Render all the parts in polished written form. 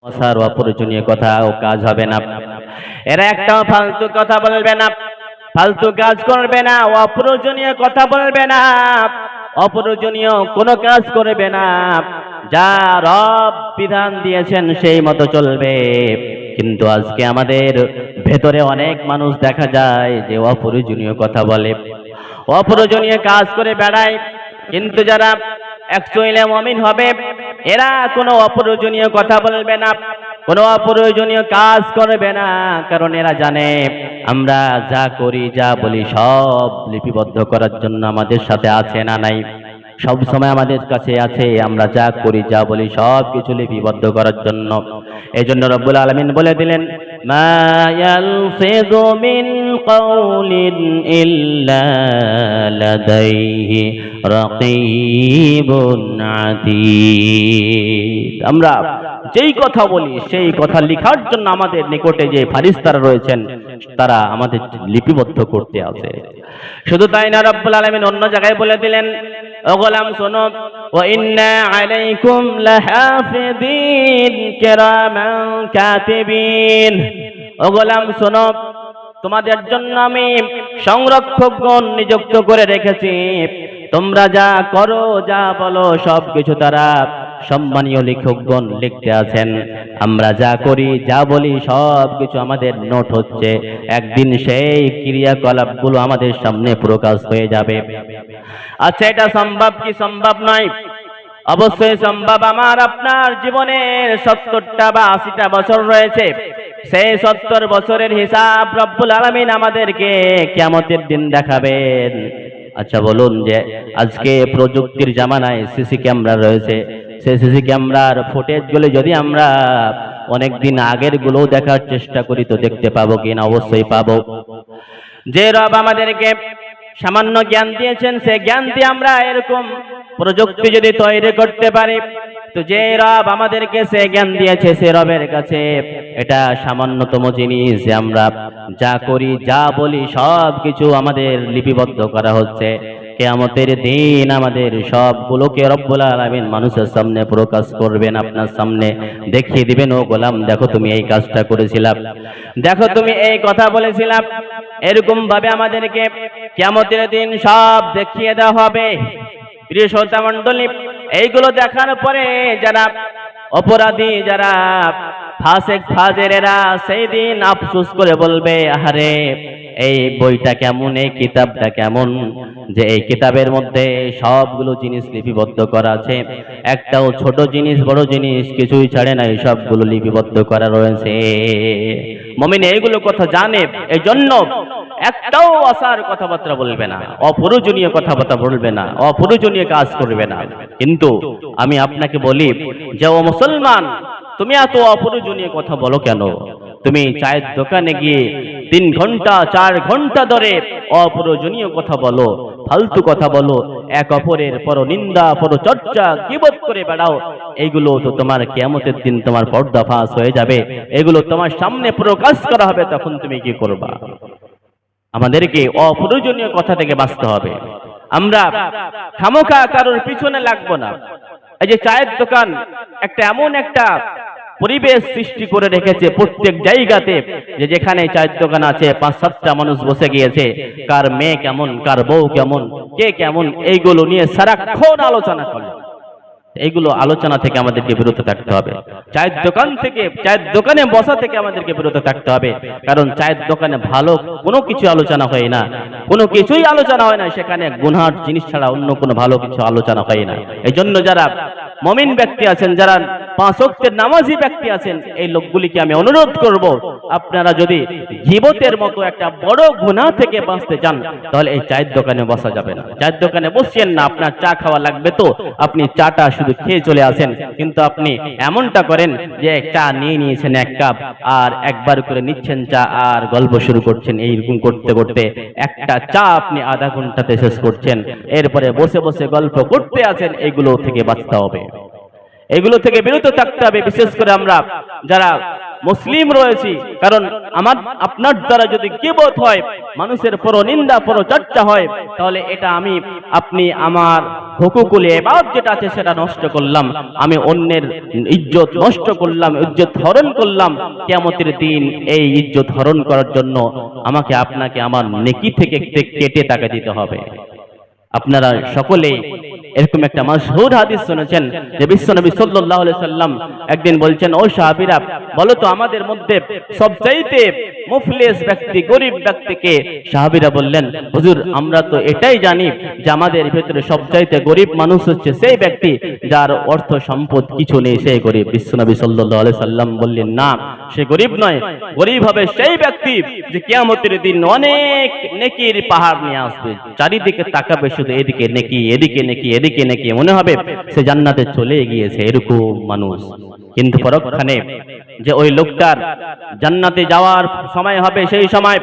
মশার অপ্রয়োজনীয় কথা ও কাজ হবে না। এরা একটাও ফালতু কথা বলবে না, ফালতু কাজ করবে না, অপ্রয়োজনীয় কথা বলবে না, অপ্রয়োজনীয় কোনো কাজ করবে না। যা রব বিধান দিয়েছেন সেই মতো চলবে। কিন্তু আজকে আমাদের ভেতরে অনেক মানুষ দেখা যায় যে অপ্রয়োজনীয় কথা বলে, অপ্রয়োজনীয় কাজ করে বেড়ায়। কিন্তু যারা অ্যাকচুয়ালি মুমিন হবে, এরা কোনো অপ্রয়োজনীয় কথা বলবে না, কোনো অপ্রয়োজনীয় কাজ করবে না। কারণ এরা জানে আমরা যা করি যা বলি সব লিপিবদ্ধ করার জন্য আমাদের সাথে আছে না নাই, সব সময় আমাদের কাছে আছে। আমরা যা করি যা বলি সব কিছু লিপিবদ্ধ করার জন্য। এই জন্য রব্বুল আলামিন বলে দিলেন, মা ইয়ালফিযু মিন কাউলিন ইল্লা লাদাইহি রাকীবুন আতীদ। আমরা যেই কথা বলি সেই কথা লেখার জন্য আমাদের নিকটে যে ফারিস্তারা রয়েছেন তারা আমাদের লিপিবদ্ধ করতে আছে। শুধু তাই না, রব্বুল আলামিন অন্য জায়গায় বলে দিলেন, ও গোলাম শোনো, ওয়া ইন্না আলাইকুম লাহাফিযিন কিরামান কাতিবিন। ও গোলাম শোনো, তোমাদের জন্য আমি সংরক্ষকগণ নিযুক্ত করে রেখেছি। তোমরা যা করো যা বলো সব কিছু তারা সম্মানীয় লেখকগণ লিখতে আছেন। আমরা যা করি যা বলি সব কিছু আমাদের নোট হচ্ছে। একদিন সেই ক্রিয়াকলাপগুলো আমাদের সামনে প্রকাশ হয়ে যাবে। আচ্ছা, এটা সম্ভব কি সম্ভব নয়? অবশ্যই সম্ভব। আমার আপনার জীবনের 70টা বা 80টা বছর রয়েছে। সেই 70 বছরের হিসাব রব্বুল আলামিন আমাদেরকে কিয়ামতের দিন দেখাবেন। আচ্ছা বলুন, যে আজকে প্রযুক্তির জামানায় সিসি ক্যামেরা রয়েছে, সেই সিসি ক্যামেরার ফুটেজগুলো যদি আমরা অনেকদিন আগের গুলো দেখার চেষ্টা করি তো দেখতে পাবো কিনা? অবশ্যই পাবো। যে রব আমাদেরকে সামান্য জ্ঞান দিয়েছেন, সে জ্ঞান দিয়ে আমরা এরকম প্রযুক্তি যদি তৈরি করতে পারি, তো যে রব আমাদেরকে সে জ্ঞান দিয়েছে সে রবের কাছে এটা সামান্যতম জিনিস যে আমরা যা করি যা বলি সব কিছু আমাদের লিপিবদ্ধ করা হচ্ছে। কিয়ামতের দিন আমাদের সবগুলোকে রব্বুল আলামিন মানুষের সামনে প্রকাশ করবেন, আপনার সামনে দেখিয়ে দিবেন, ও গোলাম দেখো তুমি এই কাজটা করেছিলাম, দেখো তুমি এই কথা বলেছিলাম। এরকম ভাবে আমাদেরকে কিয়ামতের দিন সব দেখিয়ে দেওয়া হবে। প্রিয় শ্রোতা মণ্ডলী, এইগুলো দেখার পরে যারা অপরাধী, যারা ফাসেক ফাজেরেরা সেই দিন আফসোস করে বলবে, আহারে এই বইটা কেমন, এই কিতাবটা কেমন, যে এই কিতাবের মধ্যে সবগুলো জিনিস লিপিবদ্ধ করা আছে, একটাও ছোট জিনিস বড় জিনিস কিছুই ছাড়ে না, এই সবগুলো লিপিবদ্ধ করা রয়েছে। মুমিন এইগুলো কথা জানে, এই জন্য একটাও আসার কথাবার্তা বলবে না, অপ্রয়োজনীয় কথাবার্তা বলবে না, অপ্রয়োজনীয় কাজ করবে না। কিন্তু আমি আপনাকে বলি যে ও মুসলমান, তুমি এত অপ্রয়োজনীয় কথা বলো কেন? তুমি চায়ের দোকানে গিয়ে 3 ঘন্টা 4 ঘন্টা ধরে অপ্রয়োজনীয় কথা বলো, ফালতু কথা বলো, এক অপরের পরনিন্দা পরচর্চা গীবত করে বেড়াও। এইগুলো তো তোমার কিয়ামতের দিন তোমার পর্দা ফাঁস হয়ে যাবে, এগুলো তোমার সামনে প্রকাশ করা হবে, তখন তুমি কি করবা? আমাদেরকে অপ্রয়োজনীয় কথা থেকে বাঁচতে হবে। আমরা খামোখা কারোর পিছনে লাগবো না। এই যে চায়ের দোকান একটা এমন একটা পরিবেশ সৃষ্টি করে রেখেছে প্রত্যেক জায়গাতে, যে যেখানে চায়ের দোকান আছে 5-7টা মানুষ বসে গিয়েছে, কার মেয়ে কেমন, কার বউ কেমন, কে কেমন, এইগুলো নিয়ে সারাক্ষণ আলোচনা করে। এইগুলো আলোচনা থেকে আমাদেরকে বিরত থাকতে হবে। চায়ের দোকান থেকে, চায়ের দোকানে বসা থেকে আমাদেরকে বিরত থাকতে হবে। কারণ চায়ের দোকানে ভালো কোনো কিছু আলোচনা হয় না, কোনো কিছুই আলোচনা হয় না, সেখানে গুনার জিনিস ছাড়া অন্য কোনো ভালো কিছু আলোচনা হয় না। এই জন্য যারা মুমিন ব্যক্তি আছেন, যারা 5 ওয়াক্তের নামাজি ব্যক্তি আছেন, এই লোকগুলিকে আমি অনুরোধ করব, আপনারা যদি গীবতের মতো একটা বড় গুনাহ থেকে বাঁচতে চান, তাহলে এই চায়ের দোকানে বসা যাবে না। চায়ের দোকানে বসছেন না, আপনার চা খাওয়া লাগবে, তো আপনি চাটা শুধু খেয়ে চলে আসেন। কিন্তু আপনি এমনটা করেন যে চা নিয়ে নিয়েছেন 1 কাপ, আর একবার করে নিচ্ছেন চা আর গল্প শুরু করছেন। এইরকম করতে করতে একটা চা আপনি আধা ঘন্টাতে শেষ করছেন, এরপরে বসে বসে গল্প করতে আছেন। এগুলো থেকে বাঁচতে হবে, এগুলো থেকে বিরত থাকতে হবে। বিশেষ করে আমরা যারা মুসলিম রয়েছি, কারণ আপনার দ্বারা যদি গীবত হয়, মানুষের পরনিন্দা পরচর্চা হয়, তাহলে এটা আপনি আমার হুকুকুল ইবাদ যেটা আছে সেটা নষ্ট করলাম, আমি অন্যের ইজ্জত নষ্ট করলাম, ইজ্জত হরণ করলাম। কিয়ামতের দিন এই ইজ্জত হরণ করার জন্য আমাকে আপনাকে আমার নেকি থেকে কেটে টাকা দিতে হবে। আপনারা সকলে এরকম একটা মাশহুর হাদিস শুনেছেন যে বিশ্বনবী সাল্লাল্লাহু আলাইহি সাল্লাম একদিন বলছেন, ও সাহাবীরা বলো তো আমাদের মধ্যে সবচাইতে মুফলিস ব্যক্তি, গরীব ব্যক্তিকে? সাহাবীরা বললেন, হুজুর আমরা তো এটাই জানি যে আমাদের ভিতরে সবচাইতে গরীব মানুষ হচ্ছে সেই ব্যক্তি যার অর্থ সম্পদ কিছু নেই, সেই গরীব। বিশ্বনবী সাল্লাল্লাহু আলাইহি সাল্লাম বললেন, না, সে গরীব নয়, গরীব হবে সেই ব্যক্তি যে কিয়ামতের দিন অনেক নেকির পাহাড় নিয়ে আসবে, চারিদিকে তাকাবে শুধু এদিকে নেকি, এদিকে নেকি, এদিকে নেকি, মনে হবে সে জান্নাতে চলে গিয়েছে, এরকম মানুষ। কিন্তু পরক্ষণে যে ওই লোকটার জান্নাতে যাওয়ার সময় হবে, সেই সময়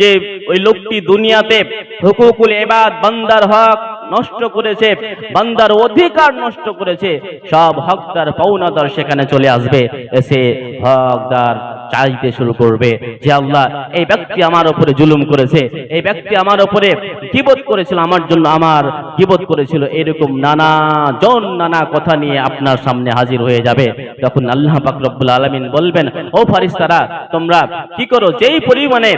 যে ওই লোকটি দুনিয়াতে হুকুকুল ইবাদ, বান্দার হক নষ্ট করেছে, বান্দার অধিকার নষ্ট করেছে, সব হকদার পাওনাদার সেখানে চলে আসবে, এসে হকদার চাইতে শুরু করবে যে আল্লাহ এই ব্যক্তি আমার উপরে জুলুম করেছে, এই ব্যক্তি আমার উপরে গীবত করেছিল, আমার জন্য আমার গীবত করেছিল, এরকম নানা কথা নিয়ে আপনার সামনে হাজির হয়ে যাবে। তখন আল্লাহ পাক রব্বুল আলামিন বলবেন, ও ফারিস্তারা তোমরা কি করো? যেই পরিমাণে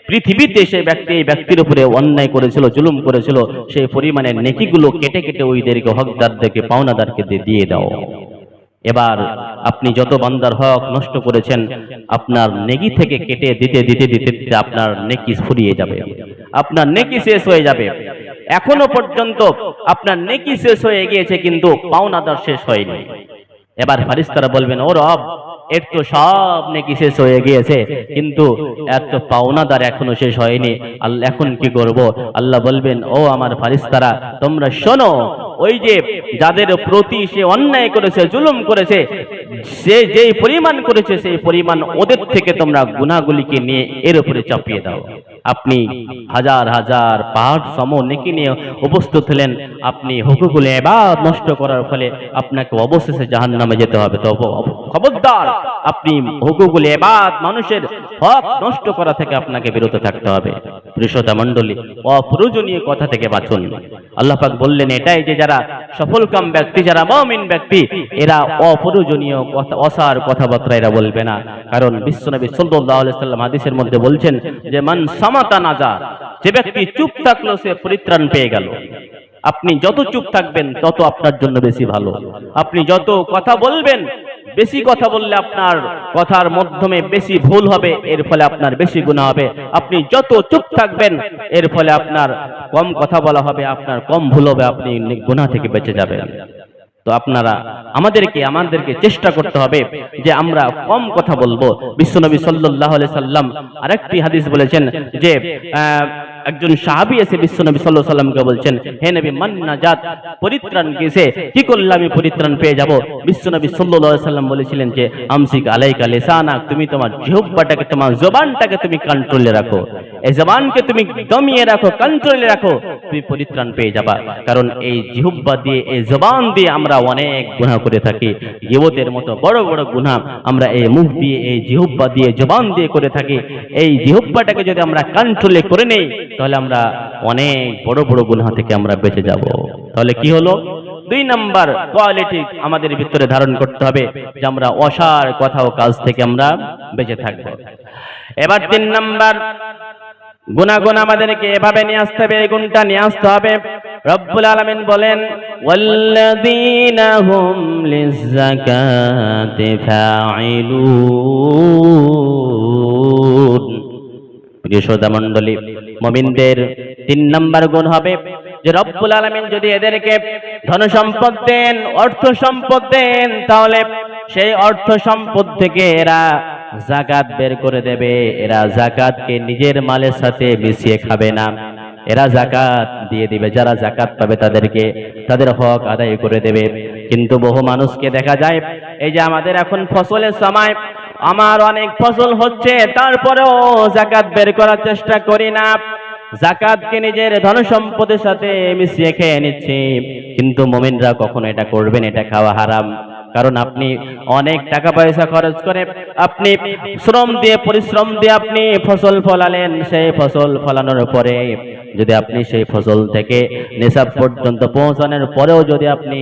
পৃথিবীতে সেই ব্যক্তি এই ব্যক্তির উপরে অন্যায় করেছিল, জুলুম করেছিল, সেই পরিমাণে নেকিগুলো কেটে কেটে ওইদেরকে, হকদারদেরকে, পাওনাদারকে দিয়ে দাও। এবার আপনি যত বান্দার হক নষ্ট করেছেন, আপনার নেকি থেকে কেটে দিতে দিতে দিতে দিতে আপনার নেকি ফুরিয়ে যাবে, আপনার নেকি শেষ হয়ে যাবে। এখনো পর্যন্ত আপনার নেকি শেষ হয়ে গিয়েছে, কিন্তু পাওনাদার শেষ হয়নি। এবার ফারিস্তারা বলবেন, ও রব, এর তো সব নেকি শেষ হয়ে গিয়েছে, কিন্তু এত পাওনাদার এখনো শেষ হয়নি, আল্লাহ এখন কি করব? আল্লাহ বলবেন, ও আমার ফারিস্তারা তোমরা শোনো, ওই যে যাদের প্রতি সে অন্যায় করেছে, জুলুম করেছে, সে যেই পরিমাণ করেছে সেই পরিমাণ ওদের থেকে তোমরা গুনাহগুলিকে নিয়ে এর উপরে চাপিয়ে দাও। আপনি হাজার হাজার পাহাড় সম নেকি নিয়ে উপস্থিত হলেন, আপনি হুকুকুল ইবাদ নষ্ট করার ফলে আপনাকে অবশেষে জাহান্নামে যেতে হবে। তো খবরদার, আপনি হুকুকুল ইবাদ, মানুষের হক নষ্ট করা থেকে আপনাকে বিরত থাকতে হবে। প্রিয় শ্রোতা মণ্ডলী, অপ্রয়োজনীয় কথা থেকে বাঁচুন। আল্লাহ পাক বললেন এটাই যে যারা সফলকাম ব্যক্তি, যারা মুমিন ব্যক্তি, এরা অপ্রয়োজনীয় কথা, অসার কথাবার্তা এরা বলবে না। কারণ বিশ্বনবী সাল্লাল্লাহু আলাইহি সাল্লাম হাদিসের মধ্যে বলছেন যে মান সামাতা নাজা, যে ব্যক্তি চুপ থাকলো সে পরিত্রাণ পেয়ে গেল। আপনি যত চুপ থাকবেন তত আপনার জন্য বেশি ভালো। আপনি যত কথা বলবেন, বেশি কথা বললে আপনার কথার মাধ্যমে বেশি ভুল হবে, এর ফলে আপনার বেশি গুনাহ হবে। আপনি যত চুপ থাকবেন এর ফলে আপনার কম কথা বলা হবে, আপনার কম ভুল হবে, আপনি গুনাহ থেকে বেঁচে যাবেন। তো আপনারা আমাদেরকে চেষ্টা করতে হবে যে আমরা কম কথা বলবো। বিশ্বনবী সাল্লাল্লাহু আলাইহি সাল্লাম আরেকটি হাদিস বলেছেন যে একজন সাহাবী এসে বিশ্বনবী সাল্লাল্লাহু আলাইহি সাল্লামকে বলছেন, হে নবী, মান নাজাত, পরিত্রাণ কিসে, কি করলে আমি পরিত্রাণ পেয়ে যাব? বিশ্বনবী সাল্লাল্লাহু আলাইহি সাল্লাম বলেছিলেন যে আমসিক আলাইকা লিসানাক, তুমি তোমার জিহ্বাটাকে, তোমার জবানটাকে তুমি কন্ট্রোলে রাখো, এই জবানকে তুমি দমিয়ে রাখো, কন্ট্রোলে রাখো, তুমি পরিত্রাণ পেয়ে যাবা। কারণ এই জিহ্বা দিয়ে, এই জবান দিয়ে আমরা অনেক গুনাহ করে থাকি। গীবতের মতো বড় বড় গুনাহ আমরা এই মুখ দিয়ে, এই জিহ্বা দিয়ে, জবান দিয়ে করে থাকি। এই জিহ্বাটাকে যদি আমরা কন্ট্রোলে করে নেই, তাহলে আমরা অনেক বড় বড় গুনাহ থেকে আমরা বেঁচে যাব। তাহলে কি হলো? 2 নাম্বার কোয়ালিটি আমাদের ভিতরে ধারণ করতে হবে যে আমরা অসার কথা ও কাজ থেকে আমরা বেঁচে থাকব। এবার 3 নাম্বার গুনাহগুণ আমাদেরকে এভাবে নিয়ে আসতে হবে, এই গুণটা নিয়ে আসতে হবে। রব্বুল আলামিন বলেন, ওয়াল্লাযীনা হুম লিয-যাকাতি ফাঈলুন। প্রিয় শ্রোতা মণ্ডলী, মুমিনদের 3 নাম্বার গুণ হবে যে রব্বুল আলামিন যদি এদেরকে ধন সম্পদ দেন, অর্থ সম্পদ দেন, তাহলে সেই অর্থ সম্পদ থেকে এরা যাকাত বের করে দেবে। এরা যাকাতকে নিজের মালের সাথে মিশিয়ে খাবে না, এরা যাকাত দিয়ে দিবে। যারা যাকাত পাবে তাদেরকে তাদের হক আদায় করে দেবে। কিন্তু বহু মানুষকে দেখা যায়, এই যে আমাদের এখন ফসলের সময়, আমার অনেক ফসল হচ্ছে, তারপরেও যাকাত বের করার চেষ্টা করি না, যাকাতকে নিজের ধন সম্পদের সাথে মিশিয়ে খেয়ে নিচ্ছে। কিন্তু মুমিনরা কখনো এটা করবেন, এটা খাওয়া হারাম। কারণ আপনি অনেক টাকা পয়সা খরচ করে আপনি শ্রম দিয়ে পরিশ্রম দিয়ে আপনি ফসল ফলালেন, সেই ফসল ফলানোর পরে যদি আপনি সেই ফসল থেকে নিসাব পর্যন্ত পৌঁছানোর পরেও যদি আপনি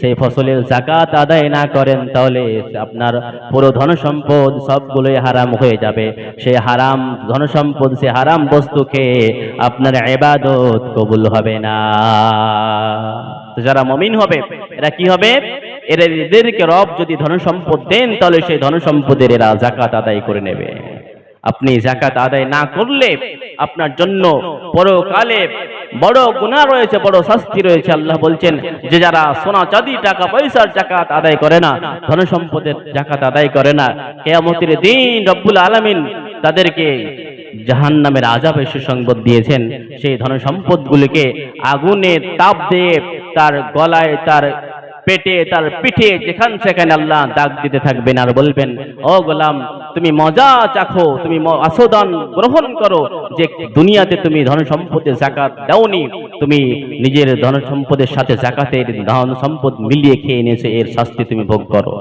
সেই ফসলের যাকাত আদায় না করেন, তাহলে আপনার পুরো ধন সম্পদ সবগুলোই হারাম হয়ে যাবে। সেই হারাম ধন সম্পদ, সে হারাম বস্তু খেয়ে আপনার ইবাদত কবুল হবে না। তো যারা মুমিন হবে এরা কি হবে? এদেরকে রব যদি ধন সম্পদ দেন, তাহলে সেই ধন সম্পদের এরা যাকাত আদায় করে নেবে। আপনি যাকাত আদায় না করলে আপনার জন্য পরকালে বড় গুনাহ রয়েছে, বড় শাস্তি রয়েছে। আল্লাহ বলছেন যে যারা সোনা চাঁদি টাকা পয়সার যাকাত আদায় করে না, ধন সম্পদের যাকাত আদায় করে না, কিয়ামতের দিন রব্বুল আলামিন তাদেরকে জাহান্নামের আযাবের সুসংবাদ দিয়েছেন। সেই ধন সম্পদগুলিকে আগুনের তাপ দিয়ে তার গলায়, তার পেটে, তার পিঠে যেখান সেখানে আল্লাহ দাগ দিতে থাকবেন আর বলবেন, ও গোলাম, তুমি মজা চাখো, তুমি আস্বাদন গ্রহণ করো যে দুনিয়াতে তুমি ধন সম্পদের যাকাত দাওনি, তুমি নিজের ধন সম্পদের সাথে যাকাতের ধন সম্পদ মিলিয়ে খেয়ে নিয়েছে, এর শাস্তি তুমি ভোগ করো।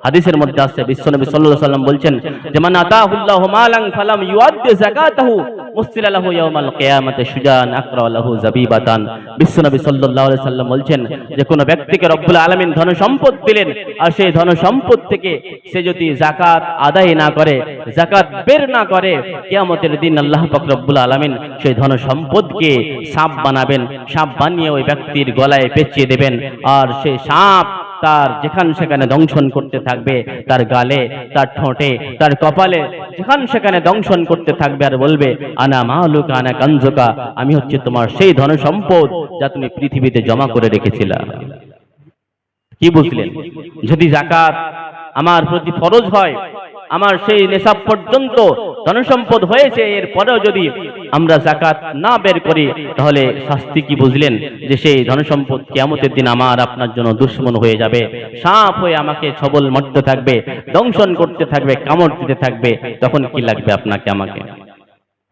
হাদিসের মধ্যে আছে, বিশ্বনবী সাল্লাল্লাহু আলাইহি সাল্লাম বলছেন যে মান আতাহুল্লাহু মালান ফালাম ইউআদ্দি যাকাতাহু মুসিলা লাহু ইয়াউমাল কিয়ামাতি শুজান আকরা লাহু যাবিবাতান। বিশ্বনবী সাল্লাল্লাহু আলাইহি সাল্লাম বলছেন যে কোন ব্যক্তিকে রব্বুল আলামিন ধন সম্পদ দিলেন, আর সেই ধন সম্পদ থেকে সে যদি যাকাত আদায় না করে, যাকাত বের না করে, কিয়ামতের দিন আল্লাহ পাক রব্বুল আলামিন সেই ধন সম্পদকে সাপ বানাবেন, সাপ বানিয়ে ওই ব্যক্তির গলায় পেঁচিয়ে দেবেন, আর সেই সাপ তার যেখান সেখানে দংশন করতে থাকবে, তার গালে, তার ঠোঁটে, তার কপালে, যেখান সেখানে দংশন করতে থাকবে আর বলবে, আনা মালুকা আনা কানজুকা, আমি হচ্ছে তোমার সেই ধন সম্পদ যা তুমি পৃথিবীতে জমা করে রেখেছিলা। কি বুঝলেন? যদি যাকাত আমার প্রতি ফরজ হয়, আমার সেই নেশাব পর্যন্ত ধন সম্পদ হয়েছে, এর পরেও যদি আমরা যাকাত না বের করি, তাহলে শাস্তি কি বুঝলেন? যে সেই ধন সম্পদ কিয়ামতের দিন আমার আপনার জন্য দুশমন হয়ে যাবে, সাপ হয়ে আমাকে ছবল মারতে থাকবে, দংশন করতে থাকবে, কামড় দিতে থাকবে। তখন কি লাগবে আপনাকে আমাকে?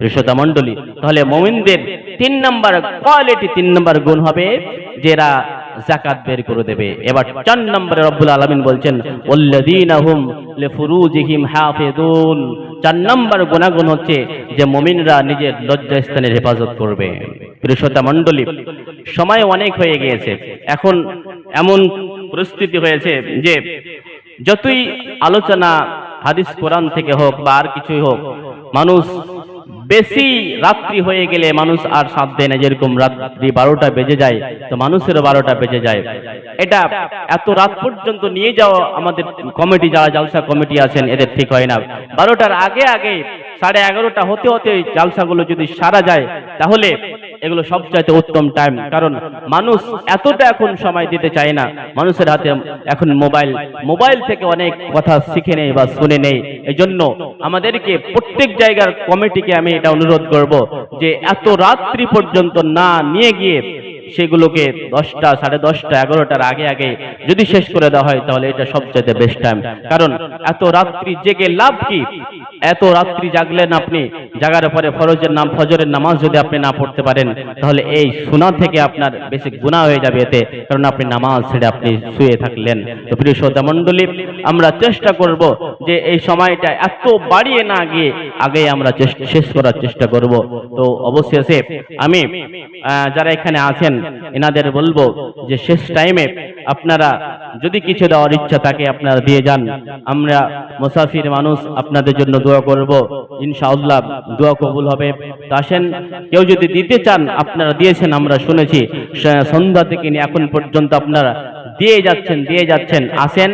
প্রিয় মণ্ডলী, তাহলে মুমিনদের 3 নম্বর কোয়ালিটি, 3 নম্বর গুণ হবে যারা যাকাত বের করে দেবে। এবার 4 নম্বরে রব্বুল আলামিন বলছেন ওয়াল্লাযীনা হুম লিফুরুজিহিম হাফিজুন। 4 নম্বর গুণাগুণ হচ্ছে যে মুমিনরা নিজের লজ্জাস্থানের হেফাজত করবে। প্রিয় মণ্ডলী, সময় অনেক হয়ে গিয়েছে, এখন এমন পরিস্থিতি হয়েছে যে যতই আলোচনা হাদিস কোরআন থেকে হোক বা আর কিছুই হোক, মানুষ বেশি রাত্রি হয়ে গেলে মানুষ আর সাথ দেয় না। যেরকম রাত্রি 12টা বেজে যায়, তো মানুষেরও 12টা বেজে যায়। এটা এত রাত পর্যন্ত নিয়ে যাওয়া আমাদের কমিটি, যারা জালসা কমিটি আছেন, এদের ঠিক হয় না। 12টার আগে 11:30 হতে হতে জালসাগুলো যদি সারা যায়, তাহলে এগুলো সবচাইতে উত্তম টাইম। কারণ মানুষ এতটা এখন সময় দিতে চায় না, মানুষের হাতে এখন মোবাইল থেকে অনেক কথা শিখে নেই বা শুনে নেই। এই জন্য আমাদেরকে প্রত্যেক জায়গার কমিটিকে আমি এটা অনুরোধ করব যে এত রাত্রি পর্যন্ত না নিয়ে গিয়ে সেগুলোকে 10টা, 10:30, 11টার আগে যদি শেষ করে দেওয়া হয়, তাহলে এটা সবচেয়ে বেস্ট টাইম। কারণ এত রাত্রি জেগে লাভ কি? এত রাত্রি জাগলেন আপনি, জাগার পরে ফজরের নামাজ যদি আপনি না পড়তে পারেন, তাহলে এই সুনাহ থেকে আপনার বেশি গুনাহ হয়ে যাবে এতে, কারণ আপনি নামাজ ছেড়ে আপনি শুয়ে থাকলেন। তো প্রিয় শ্রোতা মণ্ডলী, আমরা চেষ্টা করব যে এই সময়টা এত বাড়িয়ে না গিয়ে আগে আমরা শেষ করার চেষ্টা করব। তো অবশেষে আমি যারা এখানে আছেন এনাদের বলবো যে শেষ টাইমে আপনারা যদি কিছু দেওয়ার ইচ্ছা থাকে আপনারা দিয়ে যান। আমরা মুসাফির মানুষ, আপনাদের জন্য দোয়া করব, ইনশাআল্লাহ দোয়া কবুল হবে। তো আসেন, কেউ যদি দিতে চান আপনারা দিয়েছেন, আমরা শুনেছি সন্ধ্যা থেকে নিয়ে এখন পর্যন্ত আপনারা দিয়ে যাচ্ছেন। আসেন।